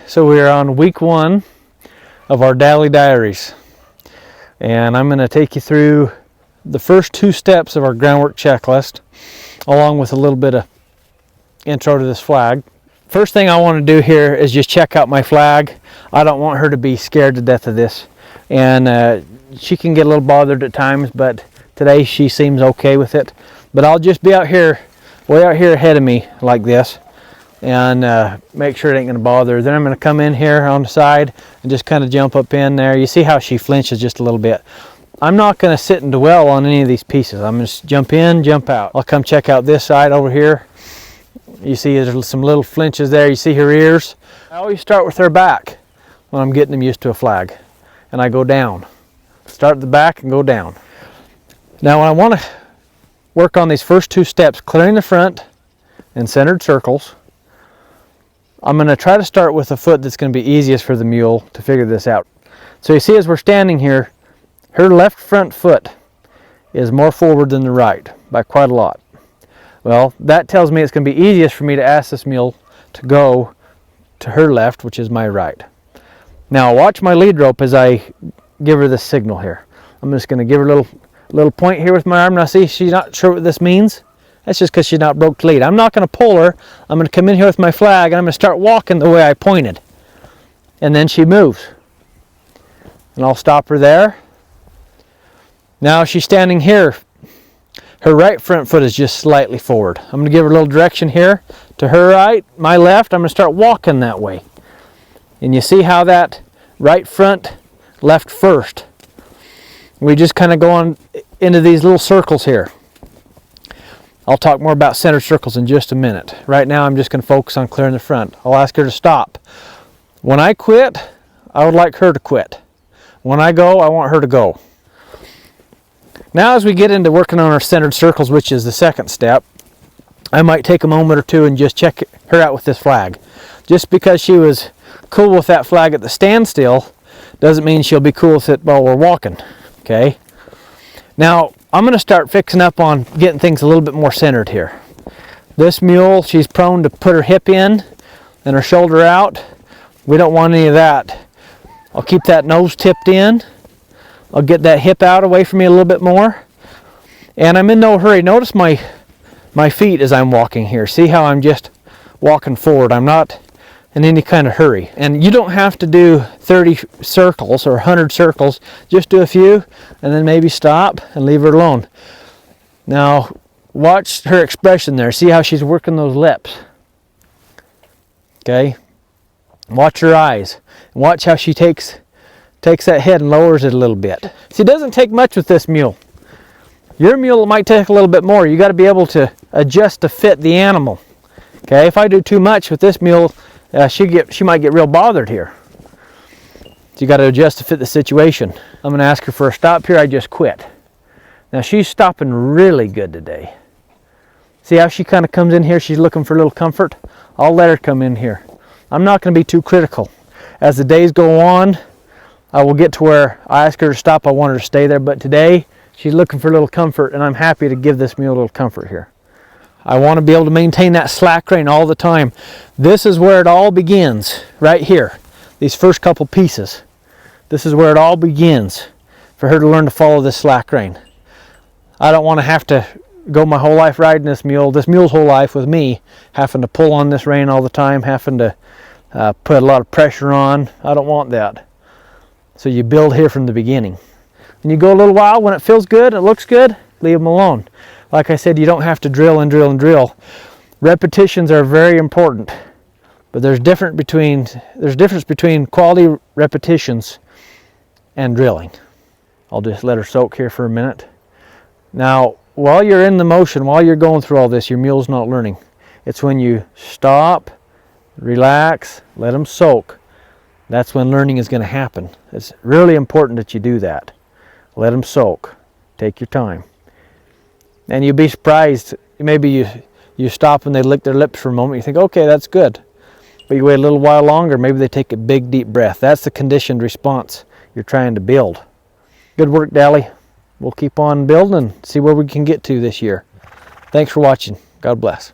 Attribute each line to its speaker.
Speaker 1: So we are on week 1 of our daily diaries, and I'm going to take you through the first 2 steps of our groundwork checklist, along with a little bit of intro to this flag. First thing I want to do here is just check out my flag. I don't want her to be scared to death of this, and she can get a little bothered at times, but today she seems okay with it. But I'll just be out here, way out here ahead of me like this, and make sure it ain't gonna bother her. Then I'm gonna come in here on the side and just kind of jump up in there. You see how she flinches just a little bit. I'm not gonna sit and dwell on any of these pieces. I'm gonna just jump in, jump out. I'll come check out this side over here. You see there's some little flinches there. You see her ears. I always start with her back when I'm getting them used to a flag, and I go down. Start at the back and go down. Now when I want to work on these first 2 steps, clearing the front and centered circles, I'm going to try to start with the foot that's going to be easiest for the mule to figure this out. So you see, as we're standing here, her left front foot is more forward than the right by quite a lot. Well, that tells me it's going to be easiest for me to ask this mule to go to her left, which is my right. Now watch my lead rope as I give her this signal here. I'm just going to give her a little point here with my arm. Now see, she's not sure what this means. That's just because she's not broke lead. I'm not going to pull her. I'm going to come in here with my flag, and I'm going to start walking the way I pointed. And then she moves. And I'll stop her there. Now she's standing here. Her right front foot is just slightly forward. I'm going to give her a little direction here to her right, my left. I'm going to start walking that way. And you see how that right front, left first. We just kind of go on into these little circles here. I'll talk more about center circles in just a minute. Right now I'm just going to focus on clearing the front. I'll ask her to stop. When I quit, I would like her to quit. When I go, I want her to go. Now as we get into working on our centered circles, which is the second step, I might take a moment or two and just check her out with this flag. Just because she was cool with that flag at the standstill doesn't mean she'll be cool with it while we're walking. Okay? Now I'm going to start fixing up on getting things a little bit more centered here. This mule, she's prone to put her hip in and her shoulder out. We don't want any of that. I'll keep that nose tipped in. I'll get that hip out away from me a little bit more. And I'm in no hurry. Notice my feet as I'm walking here. See how I'm just walking forward. I'm not in any kind of hurry. And you don't have to do 30 circles or 100 circles. Just do a few and then maybe stop and leave her alone. Now watch her expression there. See how she's working those lips. Okay? Watch her eyes. Watch how she takes that head and lowers it a little bit. See, it doesn't take much with this mule. Your mule might take a little bit more. You got to be able to adjust to fit the animal. Okay? If I do too much with this mule, she might get real bothered here. So you got to adjust to fit the situation. I'm going to ask her for a stop here. I just quit. Now she's stopping really good today. See how she kind of comes in here? She's looking for a little comfort. I'll let her come in here. I'm not going to be too critical. As the days go on, I will get to where I ask her to stop. I want her to stay there. But today, she's looking for a little comfort, and I'm happy to give this mule a little comfort here. I want to be able to maintain that slack rein all the time. This is where it all begins, right here. These first couple pieces. This is where it all begins for her to learn to follow this slack rein. I don't want to have to go my whole life riding this mule's whole life with me, having to pull on this rein all the time, having to put a lot of pressure on. I don't want that. So you build here from the beginning. And you go a little while, when it feels good, it looks good, leave them alone. Like I said, you don't have to drill and drill and drill. Repetitions are very important, but there's difference between quality repetitions and drilling. I'll just let her soak here for a minute. Now, while you're in the motion, while you're going through all this, your mule's not learning. It's when you stop, relax, let them soak. That's when learning is going to happen. It's really important that you do that. Let them soak. Take your time. And you'll be surprised. Maybe you stop and they lick their lips for a moment. You think, okay, that's good. But you wait a little while longer, maybe they take a big, deep breath. That's the conditioned response you're trying to build. Good work, Dally. We'll keep on building and see where we can get to this year. Thanks for watching. God bless.